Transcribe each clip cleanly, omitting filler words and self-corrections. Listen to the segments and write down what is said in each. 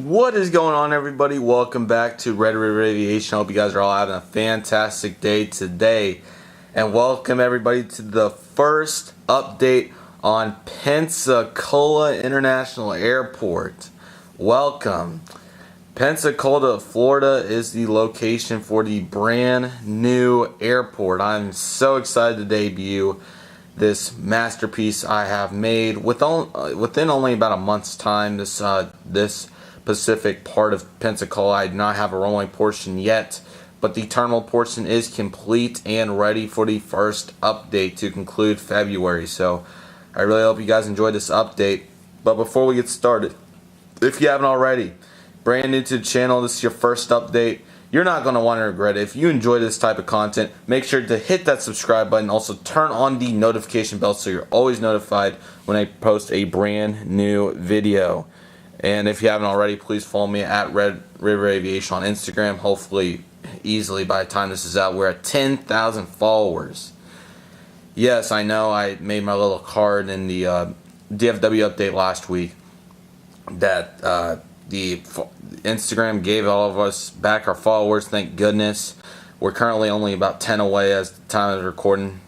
What is going on, everybody? Welcome back to Red River Aviation. I hope you guys are all having a fantastic day today. And welcome everybody to the first update on Pensacola International Airport. Welcome. Pensacola, Florida is the location for the brand new airport. I'm so excited to debut this masterpiece I have made within only about a month's time. This Pacific part of Pensacola, I do not have a runway portion yet, but the terminal portion is complete and ready for the first update to conclude February. So I really hope you guys enjoyed this update. But before we get started, if you haven't already, brand new to the channel, this is your first update, you're not going to want to regret it. If you enjoy this type of content, make sure to hit that subscribe button. Also turn on the notification bell so you're always notified when I post a brand new video. And if you haven't already, please follow me at Red River Aviation on Instagram. Hopefully, easily by the time this is out, we're at 10,000 followers. Yes, I know I made my little card in the DFW update last week that the Instagram gave all of us back our followers. Thank goodness. We're currently only about 10 away as the time of recording.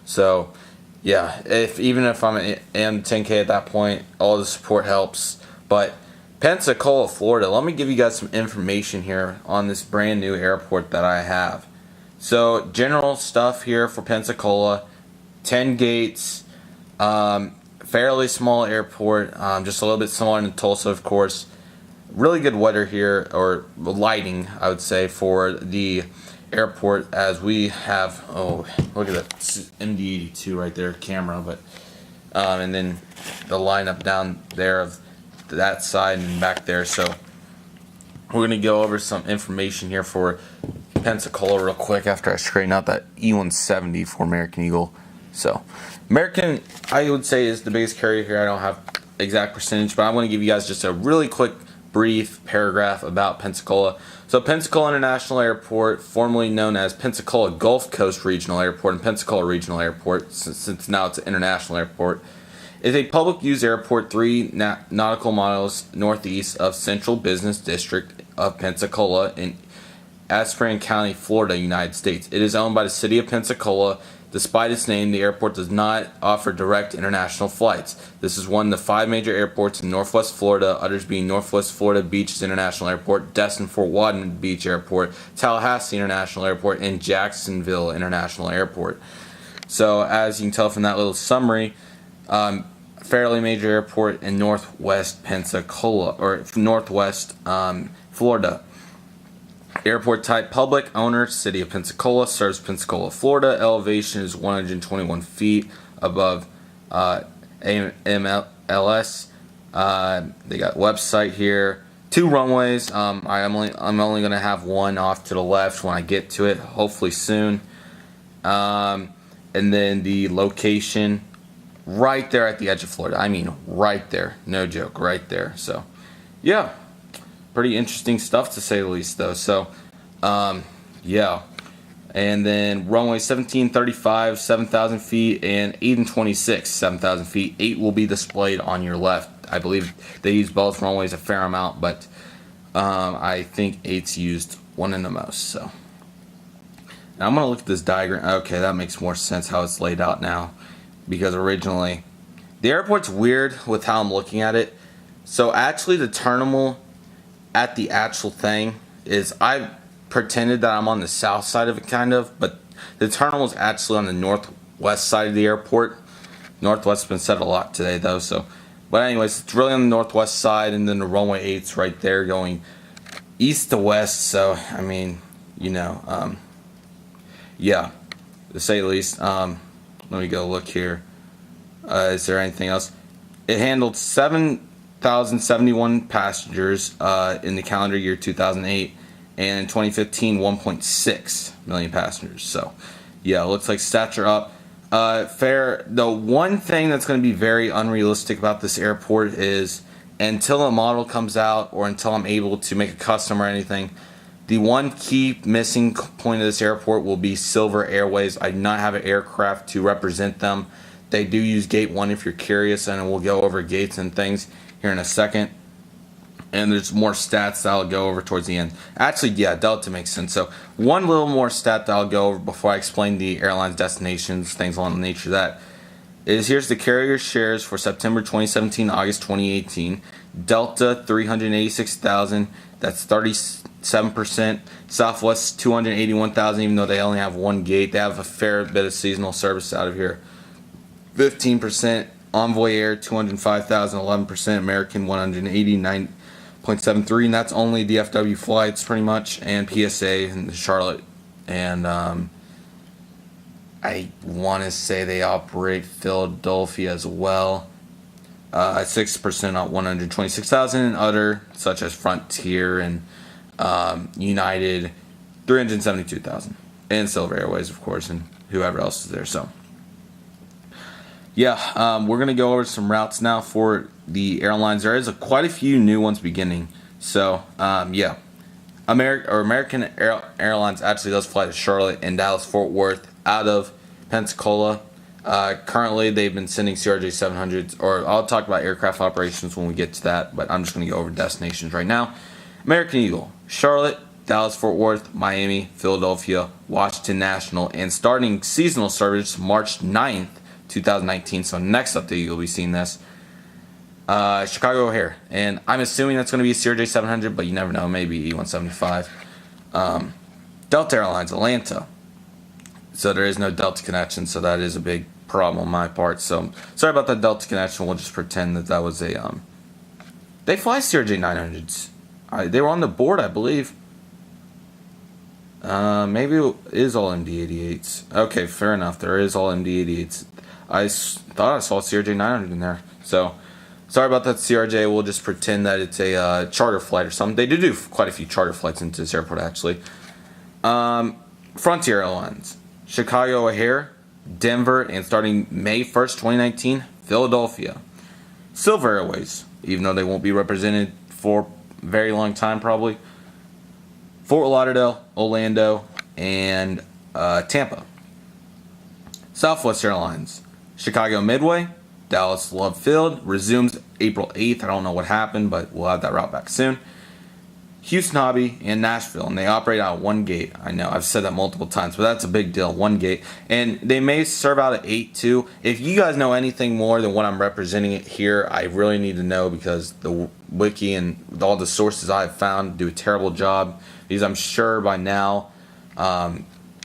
So, yeah, even if I'm 10K at that point, all the support helps. But Pensacola, Florida, let me give you guys some information here on this brand new airport that I have. So general stuff here for Pensacola, 10 gates, fairly small airport, just a little bit smaller than Tulsa, of course. Really good weather here, or lighting, I would say, for the airport, as we have, oh, look at that MD-82 right there, camera, but and then the lineup down there of that side and back there. So we're going to go over some information here for Pensacola real quick after I straighten out that E170 for American Eagle. So American, I would say, is the biggest carrier here. I don't have exact percentage, but I'm going to give you guys just a really quick brief paragraph about Pensacola. So Pensacola International Airport, formerly known as Pensacola Gulf Coast Regional Airport and Pensacola Regional Airport, since now it's an international airport, is a public use airport 3 nautical miles northeast of Central Business District of Pensacola in Aspen County, Florida, United States. It is owned by the city of Pensacola. Despite its name, the airport does not offer direct international flights. This is one of the 5 major airports in Northwest Florida, others being Northwest Florida Beach International Airport, Destin-Fort Walton Beach Airport, Tallahassee International Airport, and Jacksonville International Airport. So as you can tell from that little summary, fairly major airport in Northwest Pensacola, or Northwest Florida. Airport type: public owner, city of Pensacola, serves Pensacola, Florida. Elevation is 121 feet above MLS. They got website here. 2 runways. I'm only gonna have one off to the left when I get to it, hopefully soon. And then the location, right there at the edge of Florida. I mean, right there. No joke, right there. So, yeah. Pretty interesting stuff, to say the least, though. So, yeah. And then runway 1735, 7,000 feet, and 8 and 26, 7,000 feet. 8 will be displayed on your left. I believe they use both runways a fair amount, but I think 8's used one in the most. So, now I'm going to look at this diagram. Okay, that makes more sense how it's laid out now. Because originally, the airport's weird with how I'm looking at it. So actually the terminal at the actual thing is, I pretended that I'm on the south side of it kind of, but the terminal is actually on the northwest side of the airport. Northwest's been said a lot today though, so. But anyways, it's really on the northwest side, and then the runway 8's right there going east to west. So, I mean, you know, yeah, to say the least. Let me go look here. Is there anything else? It handled 7,071 passengers in the calendar year 2008, and in 2015, 1.6 million passengers. So, yeah, it looks like stats are up. Fair. The one thing that's going to be very unrealistic about this airport is, until a model comes out or until I'm able to make a custom or anything, The one key missing point of this airport will be Silver Airways. I do not have an aircraft to represent them. They do use Gate 1 if you're curious, and we'll go over gates and things here in a second. And there's more stats that I'll go over towards the end. Actually, yeah, Delta makes sense. So one little more stat that I'll go over before I explain the airline's destinations, things along the nature of that, is here's the carrier shares for September 2017, August 2018. Delta, 386,000. That's 37%. Southwest, 281,000, even though they only have one gate. They have a fair bit of seasonal service out of here. 15%. Envoy Air, 205,000, 11%. American, 189.73, and that's only DFW flights pretty much, and PSA in Charlotte. And I want to say they operate Philadelphia as well. 6% on 126,000, and other such as Frontier and United, 372,000, and Silver Airways, of course, and whoever else is there. So yeah, we're gonna go over some routes now for the airlines. There is quite a few new ones beginning. So yeah, American Airlines actually does fly to Charlotte and Dallas Fort Worth out of Pensacola. Currently, they've been sending CRJ 700s, or I'll talk about aircraft operations when we get to that, but I'm just going to go over destinations right now. American Eagle, Charlotte, Dallas Fort Worth, Miami, Philadelphia, Washington National, and starting seasonal service March 9th, 2019. So next update, you'll be seeing this. Chicago O'Hare, and I'm assuming that's going to be a CRJ 700, but you never know, maybe E175. Delta Airlines, Atlanta. So there is no Delta connection, so that is a big problem on my part. So sorry about that Delta connection. We'll just pretend that that was a they fly CRJ 900s. They were on the board, I believe. Maybe it is all MD-88s. Okay, fair enough. There is all MD-88s. I thought I saw CRJ 900 in there. So sorry about that, CRJ. We'll just pretend that it's a charter flight or something. They do quite a few charter flights into this airport, actually. Frontier Airlines, Chicago O'Hare, Denver, and starting May 1st, 2019, Philadelphia. Silver Airways, even though they won't be represented for a very long time probably. Fort Lauderdale, Orlando, and Tampa. Southwest Airlines, Chicago Midway, Dallas Love Field, resumes April 8th. I don't know what happened, but we'll have that route back soon. Houston Hobby, and Nashville, and they operate out of one gate. I know, I've said that multiple times, but that's a big deal, one gate. And they may serve out at 8 too. If you guys know anything more than what I'm representing it here, I really need to know, because the wiki and all the sources I've found do a terrible job. Because I'm sure by now,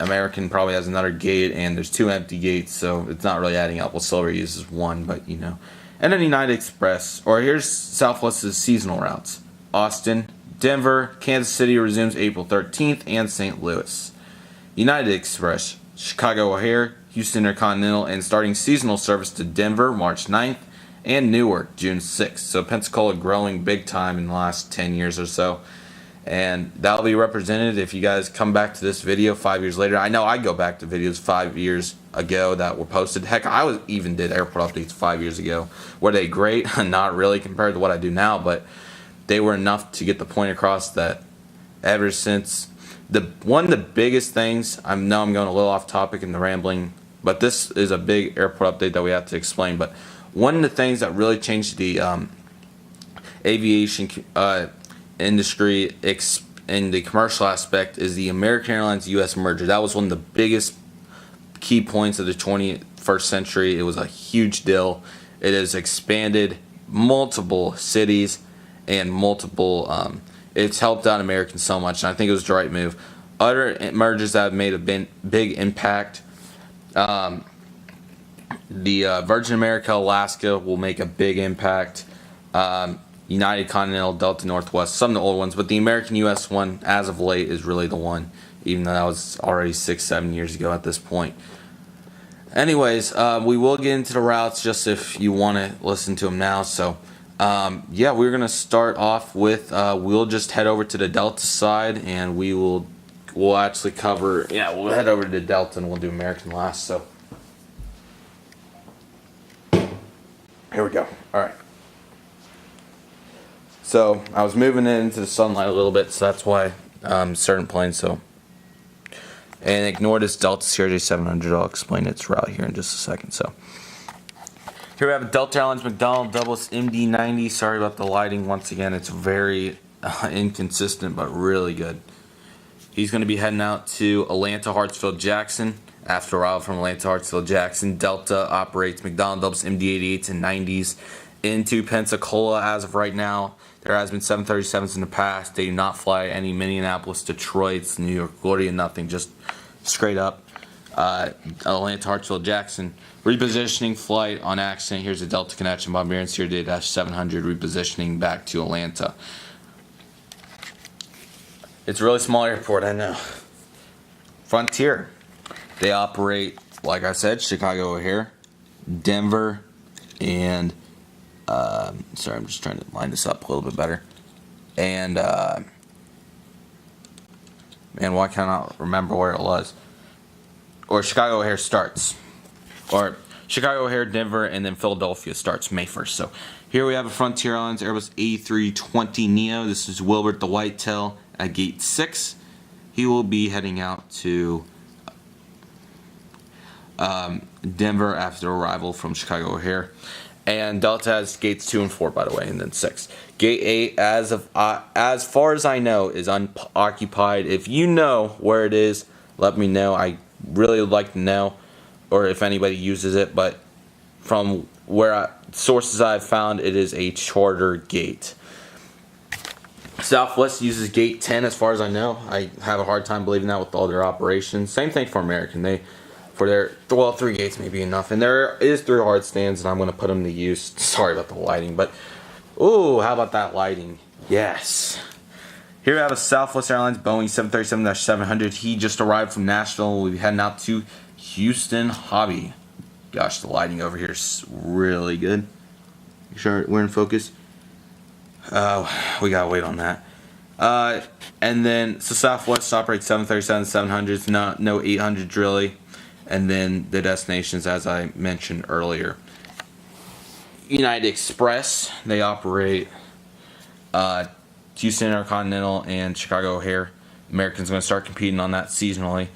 American probably has another gate, and there's 2 empty gates, so it's not really adding up. Well, Silver uses 1, but you know. And then United Express, or here's Southwest's seasonal routes. Austin, Denver, Kansas City resumes April 13th, and St. Louis. United Express, Chicago O'Hare, Houston Intercontinental, and starting seasonal service to Denver March 9th, and Newark June 6th. So Pensacola growing big time in the last 10 years or so. And that'll be represented if you guys come back to this video 5 years later. I know I go back to videos 5 years ago that were posted. Heck, I even did airport updates 5 years ago. Were they great? Not really compared to what I do now, but they were enough to get the point across that ever since one of the biggest things, I know I'm going a little off topic in the rambling, but this is a big airport update that we have to explain. But one of the things that really changed the aviation industry in the commercial aspect is the American Airlines US merger. That was one of the biggest key points of the 21st century. It was a huge deal. It has expanded multiple cities and multiple it's helped out Americans so much, and I think it was the right move. Other mergers that have made a big impact, the Virgin America Alaska will make a big impact. United Continental, Delta Northwest, some of the old ones, but the American US one as of late is really the one, even though that was already 6-7 years ago at this point. Anyways, we will get into the routes just if you want to listen to them now. So yeah, we're gonna start off with we'll just head over to the Delta side, and we'll actually cover, we'll head over to the Delta and we'll do American last. So here we go. All right. So I was moving it into the sunlight a little bit, so that's why certain planes. So, and ignore this Delta CRJ 700. I'll explain its route here in just a second. So Here we have a Delta Airlines McDonnell Douglas MD-90. Sorry about the lighting. Once again, it's very inconsistent, but really good. He's going to be heading out to Atlanta, Hartsfield, Jackson. After arrival from Atlanta, Hartsfield, Jackson, Delta operates McDonnell Douglas MD-88s and 90s into Pensacola as of right now. There has been 737s in the past. They do not fly any Minneapolis, Detroit, New York, LaGuardia, nothing. Just straight up. Atlanta, Hartsfield, Jackson. Repositioning flight on accident. Here's a Delta connection. Bombardier and CRJ-700 repositioning back to Atlanta. It's a really small airport, I know. Frontier. They operate, like I said, Chicago O'Hare, Denver, and sorry, I'm just trying to line this up a little bit better. And man, why can't I remember where it was? Or Chicago O'Hare starts, or Chicago O'Hare, Denver, and then Philadelphia starts May 1st. So here we have a Frontier Airlines Airbus A320neo. This is Wilbert the Whitetail at gate 6. He will be heading out to Denver after arrival from Chicago O'Hare. And Delta has gates 2 and 4, by the way, and then 6. Gate 8, as far as I know, is unoccupied. If you know where it is, let me know. I really would like to know, or if anybody uses it. But from sources I've found, it is a charter gate. Southwest uses gate 10, as far as I know. I have a hard time believing that with all their operations. Same thing for American. For their 3 gates may be enough, and there is 3 hard stands, and I'm going to put them to use. Sorry about the lighting, but ooh, how about that lighting? Yes. Here we have a Southwest Airlines Boeing 737-700. He just arrived from Nashville. We'll be heading out to Houston Hobby. Gosh, the lighting over here is really good. You sure we're in focus? We gotta wait on that. And then so Southwest operates 737-700s, no 800s really. And then the destinations, as I mentioned earlier. United Express, they operate Houston Intercontinental and Chicago O'Hare. American's going to start competing on that seasonally.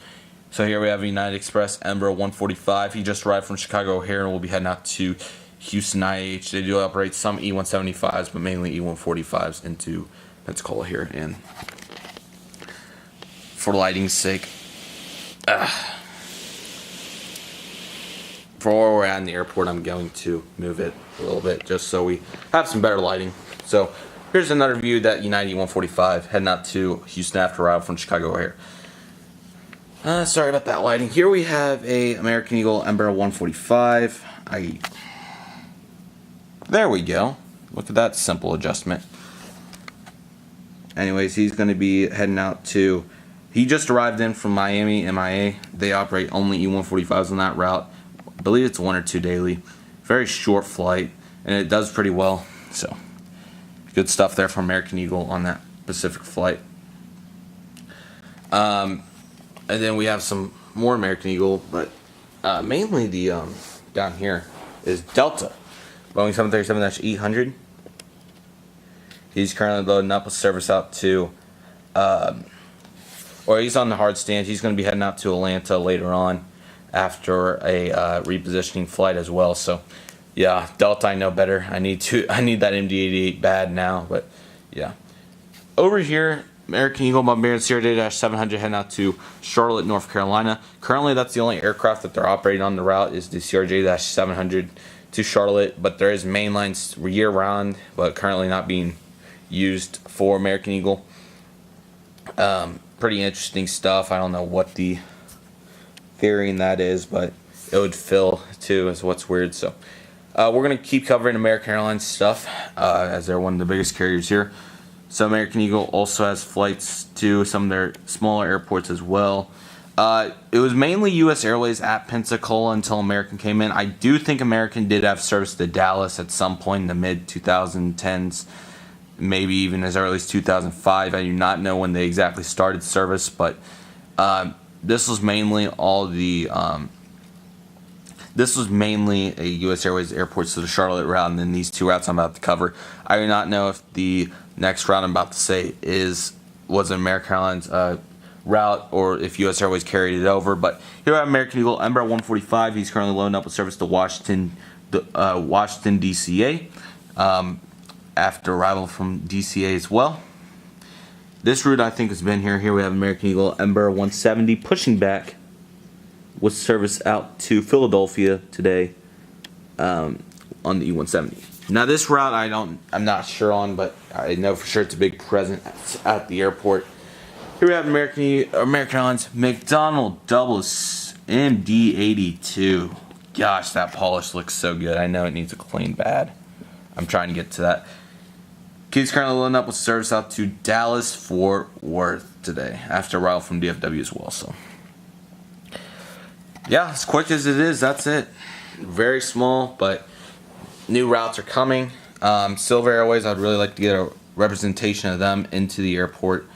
So here we have United Express Embraer 145. He just arrived from Chicago O'Hare and will be heading out to Houston IH. They do operate some E175s, but mainly E145s into Pensacola here. And for lighting's sake, for where we're at in the airport, I'm going to move it a little bit just so we have some better lighting. So here's another view of that United E145 heading out to Houston after arrival from Chicago O'Hare. Sorry about that lighting. Here we have a American Eagle Embraer 145. There we go. Look at that simple adjustment. Anyways, he's going to be heading out to... He just arrived in from Miami, MIA. They operate only E145s on that route. I believe it's 1 or 2 daily. Very short flight, and it does pretty well. So, good stuff there from American Eagle on that Pacific flight. And then we have some more American Eagle, but mainly the down here is Delta. Boeing 737-800. He's currently loading up a service out to, or he's on the hard stand. He's going to be heading out to Atlanta later on after a repositioning flight as well. So yeah, Delta I know better. I need that MD-88 bad now, but yeah. Over here, American Eagle Bombardier CRJ-700 heading out to Charlotte, North Carolina. Currently, that's the only aircraft that they're operating on the route is the CRJ-700 to Charlotte, but there is mainlines year-round, but currently not being used for American Eagle. Pretty interesting stuff. I don't know what the theory in that is, but it would fill too is what's weird. So we're going to keep covering American Airlines stuff as they're one of the biggest carriers here. So American Eagle also has flights to some of their smaller airports as well. It was mainly U.S. Airways at Pensacola until American came in. I do think American did have service to Dallas at some point in the mid-2010s, maybe even as early as 2005. I do not know when they exactly started service, but this was mainly this was mainly a U.S. Airways airports to the Charlotte route, and then these 2 routes I'm about to cover. I do not know if the next route I'm about to say was an American Airlines route or if U.S. Airways carried it over. But here I have American Eagle Embraer 145. He's currently loading up with service to Washington, Washington DCA after arrival from DCA as well. This route I think has been here. Here we have American Eagle Embraer 170 pushing back with service out to Philadelphia today on the E170. Now this route I'm not sure on, but I know for sure it's a big presence at the airport. Here we have American Airlines McDonnell Douglas MD-82. Gosh, that polish looks so good. I know it needs a clean bad. I'm trying to get to that. Keith's currently loading up with service out to Dallas Fort Worth today after arrival from DFW as well. So yeah, as quick as it is, that's it. Very small, but new routes are coming. Silver Airways, I'd really like to get a representation of them into the airport.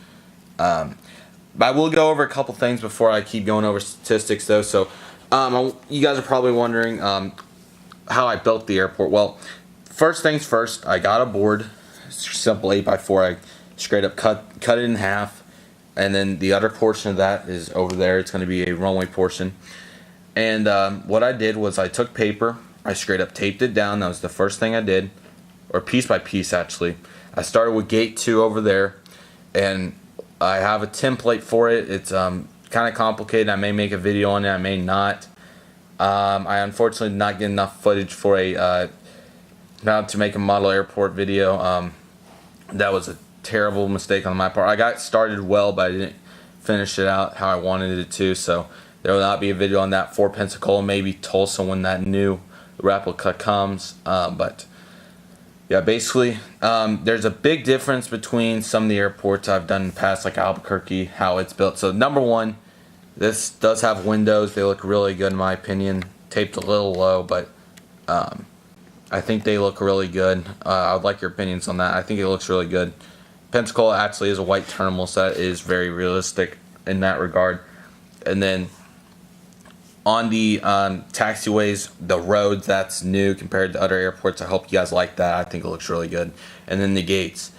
But I will go over a couple things before I keep going over statistics though. So you guys are probably wondering how I built the airport. Well, first things first, I got a board. Simple 8x4. I straight up cut it in half, and then the other portion of that is over there. It's going to be a runway portion. And what I did was I took paper, I straight up taped it down. That was the first thing I did, or piece by piece actually. I started with gate 2 over there, and I have a template for it. It's kind of complicated. I may make a video on it, I may not. I unfortunately did not get enough footage for a now to make a model airport video. That was a terrible mistake on my part. I got started well, but I didn't finish it out how I wanted it to. So there will not be a video on that for Pensacola, maybe Tulsa when that new replica comes. But yeah, basically, there's a big difference between some of the airports I've done in the past, like Albuquerque, how it's built. So number one, this does have windows. They look really good in my opinion. Taped a little low, but I think they look really good. I would like your opinions on that. I think it looks really good. Pensacola actually is a white terminal, so that is very realistic in that regard. And then on the taxiways, the roads, that's new compared to other airports. I hope you guys like that. I think it looks really good. And then the gates.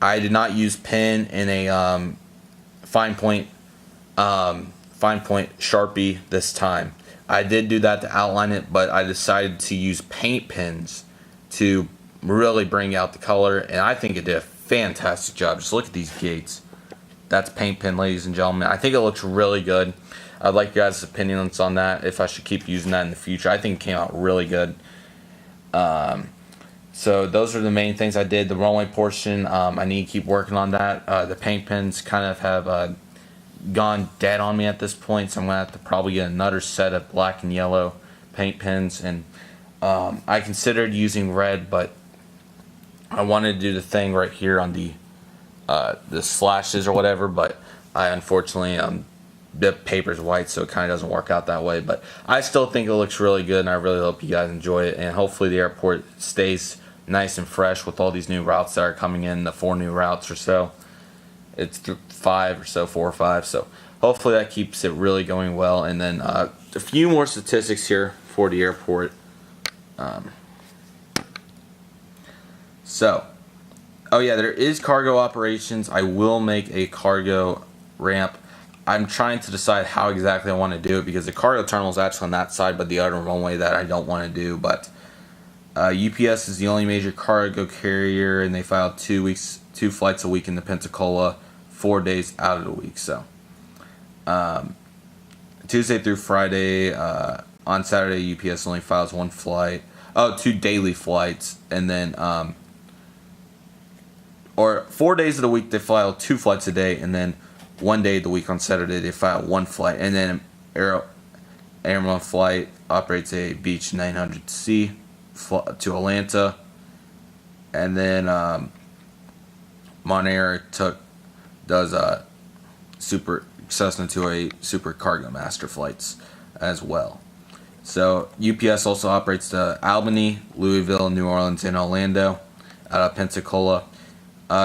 I did not use pen in a fine point Sharpie this time. I did do that to outline it, but I decided to use paint pens to really bring out the color, and I think it did a fantastic job. Just look at these gates. That's paint pen, ladies and gentlemen. I think it looks really good. I'd like your guys' opinions on that, if I should keep using that in the future. I think it came out really good. So those are the main things I did. The runway portion, I need to keep working on that. The paint pens kind of have gone dead on me at this point, so I'm gonna have to probably get another set of black and yellow paint pens. And I considered using red, but I wanted to do the thing right here on the slashes or whatever, but I unfortunately the paper's white, so it kind of doesn't work out that way. But I still think it looks really good, and I really hope you guys enjoy it, and hopefully the airport stays nice and fresh with all these new routes that are coming in, the 4 new routes or so. It's 5 or so, 4 or 5. So hopefully that keeps it really going well. And then a few more statistics here for the airport. Oh yeah, there is cargo operations. I will make a cargo ramp. I'm trying to decide how exactly I want to do it, because the cargo terminal is actually on that side, but the other runway that I don't want to do. But UPS is the only major cargo carrier, and they file 2 flights a week into Pensacola, 4 days out of the week. So Tuesday through Friday. On Saturday, UPS only files 1 flight. 2 daily flights, and then or 4 days of the week they file 2 flights a day, and then 1 day of the week on Saturday they file 1 flight. And then Airline Flight operates a Beech 900C to Atlanta, and then Monair does Super Cessna 208 Super Cargo Master flights as well. So UPS also operates to Albany, Louisville, New Orleans, and Orlando out of Pensacola.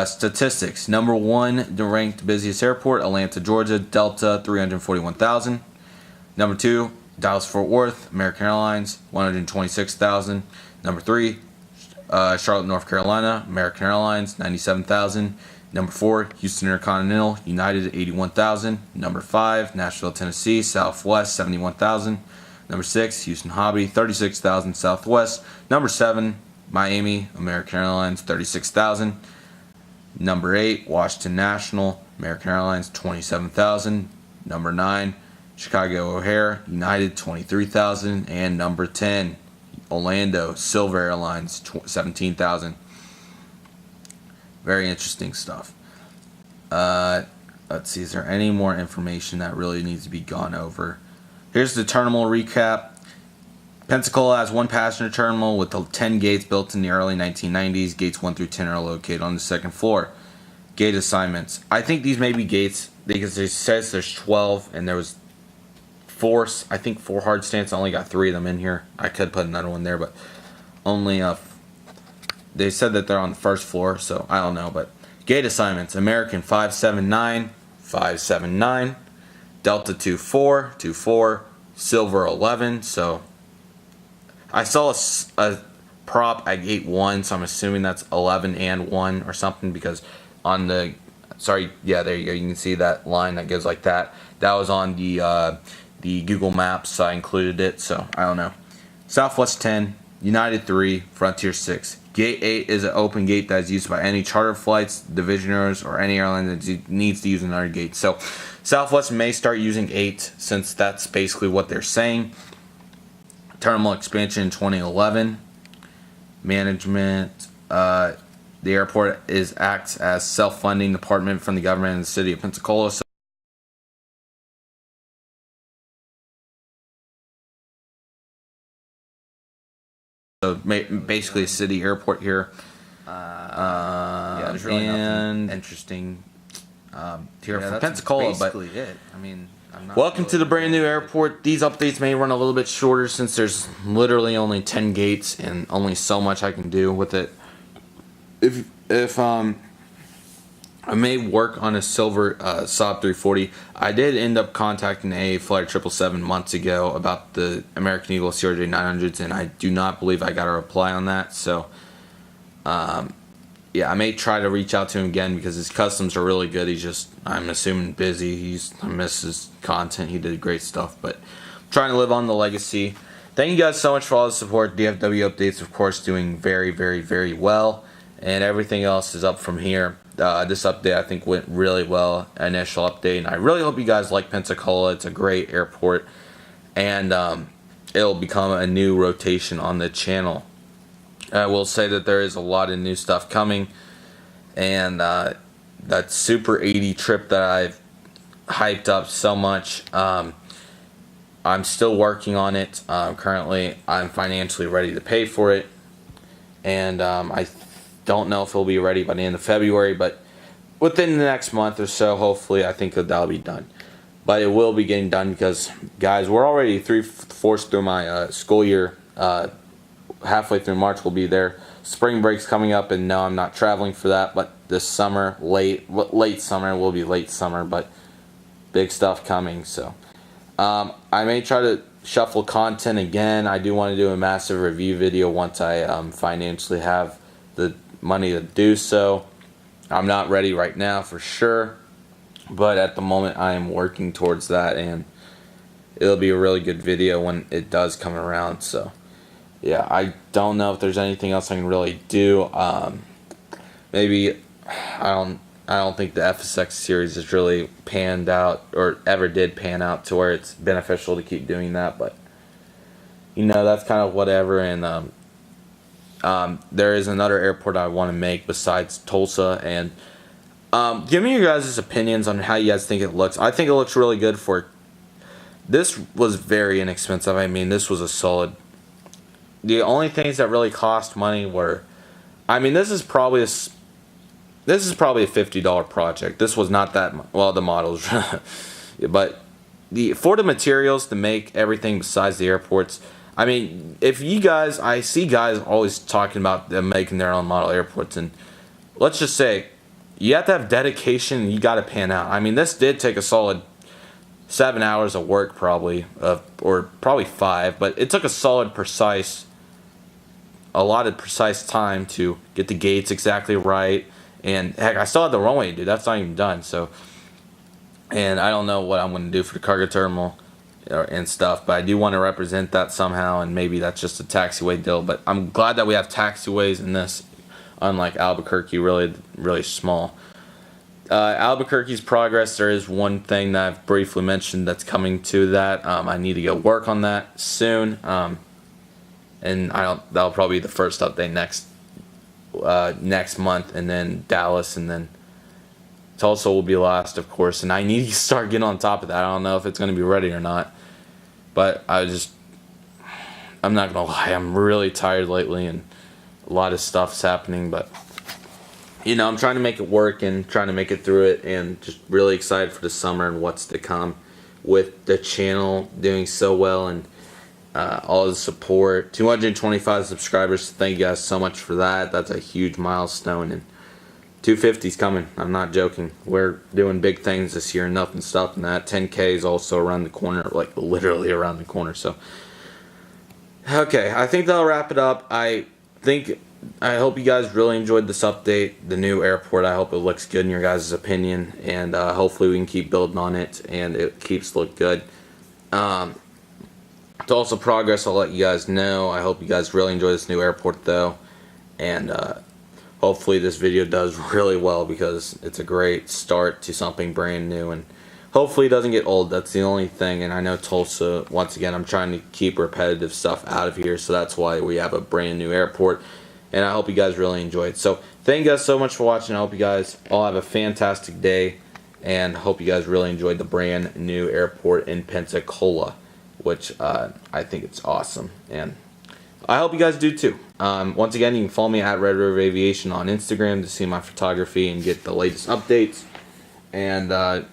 Statistics: number 1, the ranked busiest airport, Atlanta, Georgia, Delta, 341,000. Number 2, Dallas Fort Worth, American Airlines, 126,000. Number 3, Charlotte, North Carolina, American Airlines, 97,000. Number 4, Houston Intercontinental, United, 81,000. Number 5, Nashville, Tennessee, Southwest, 71,000. Number 6, Houston Hobby, 36,000 Southwest. Number 7, Miami, American Airlines, 36,000. Number 8, Washington National, American Airlines, 27,000. Number 9, Chicago O'Hare, United, 23,000. And number 10, Orlando, Silver Airlines, 17,000. Very interesting stuff. Let's see, is there any more information that really needs to be gone over? Here's the terminal recap. Pensacola has one passenger terminal with 10 gates built in the early 1990s. Gates 1 through 10 are located on the second floor. Gate assignments. I think these may be gates because it says there's 12 and there was 4 hard stands. I only got 3 of them in here. I could put another one there, but only they said that they're on the first floor, so I don't know. But gate assignments: American 579, 579, Delta 24, 24, Silver 11. So I saw a prop at gate 1, so I'm assuming that's 11 and 1 or something, because on the yeah, there you go. You can see that line that goes like that. That was on the Google Maps, so I included it. So I don't know. Southwest 10, United 3, Frontier 6. Gate 8 is an open gate that is used by any charter flights, divisioners, or any airline that needs to use another gate. So Southwest may start using 8, since that's basically what they're saying. Terminal expansion in 2011. Management. The airport acts as self-funding department from the government in the city of Pensacola. So basically a city airport here. Yeah, there's really nothing interesting here for Pensacola. But it. I mean, welcome to the brand new airport. These updates may run a little bit shorter since there's literally only 10 gates and only so much I can do with it. If I may work on a silver Saab 340. I did end up contacting a Flight 777 months ago about the American Eagle CRJ 900s, and I do not believe I got a reply on that. So, yeah, I may try to reach out to him again because his customs are really good. He's just, I'm assuming, busy. I miss his content. He did great stuff, but I'm trying to live on the legacy. Thank you guys so much for all the support. DFW updates, of course, doing very, very, very well, and everything else is up from here. This update, I think, went really well, initial update, and I really hope you guys like Pensacola. It's a great airport, and it'll become a new rotation on the channel. I will say that there is a lot of new stuff coming, and that Super 80 trip that I've hyped up so much, I'm still working on it. Currently, I'm financially ready to pay for it, and I don't know if it'll be ready by the end of February, but within the next month or so, hopefully, I think that'll be done. But it will be getting done because, guys, we're already 3/4 through my school year. Halfway through March, we'll be there. Spring break's coming up, and no, I'm not traveling for that. But this summer, late summer, will be late summer, but big stuff coming. So I may try to shuffle content again. I do want to do a massive review video once I financially have the money to do so. I'm not ready right now for sure, but at the moment I am working towards that, and it'll be a really good video when it does come around. So yeah, I don't know if there's anything else I can really do. Maybe I don't think the FSX series has really panned out, or ever did pan out to where it's beneficial to keep doing that, but you know, that's kind of whatever. And there is another airport I want to make besides Tulsa, and give me your guys' opinions on how you guys think it looks. I think it looks really good. For this was very inexpensive. I mean, this was a solid. The only things that really cost money were, I mean, this is probably a $50 project. This was not that well, the models, but for the materials to make everything besides the airports. I mean, if you guys, I see guys always talking about them making their own model airports, and let's just say you have to have dedication and you got to pan out. I mean, this did take a solid 7 hours of work, probably, or probably 5, but it took a solid, allotted precise time to get the gates exactly right. And heck, I still had the runway, dude. That's not even done. So, and I don't know what I'm going to do for the cargo terminal. and stuff, but I do want to represent that somehow, and maybe that's just a taxiway deal. But I'm glad that we have taxiways in this, unlike Albuquerque, really small. Albuquerque's progress, there is one thing that I've briefly mentioned that's coming to that. I need to go work on that soon, and that'll probably be the first update next month, and then Dallas, and then Tulsa will be last, of course. And I need to start getting on top of that. I don't know if it's going to be ready or not, but I'm not gonna lie, I'm really tired lately, and a lot of stuff's happening, but I'm trying to make it work and trying to make it through it, and just really excited for the summer and what's to come with the channel doing so well, and all the support. 225 subscribers, so thank you guys so much for that. That's a huge milestone, and 250's coming. I'm not joking. We're doing big things this year, nothing stopping that. 10K is also around the corner, like literally around the corner. So okay, I think that'll wrap it up. I hope you guys really enjoyed this update, the new airport. I hope it looks good in your guys' opinion, and hopefully we can keep building on it and it keeps look good. To also progress, I'll let you guys know. I hope you guys really enjoy this new airport though, and hopefully this video does really well, because it's a great start to something brand new, and hopefully it doesn't get old. That's the only thing. And I know Tulsa, once again, I'm trying to keep repetitive stuff out of here, so that's why we have a brand new airport, and I hope you guys really enjoy it. So thank you guys so much for watching. I hope you guys all have a fantastic day, and hope you guys really enjoyed the brand new airport in Pensacola, which I think it's awesome, and I hope you guys do too. Once again, you can follow me at Red River Aviation on Instagram to see my photography and get the latest updates. And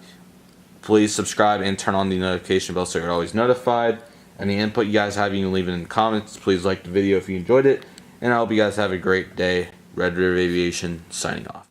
please subscribe and turn on the notification bell so you're always notified. Any input you guys have, you can leave it in the comments. Please like the video if you enjoyed it. And I hope you guys have a great day. Red River Aviation signing off.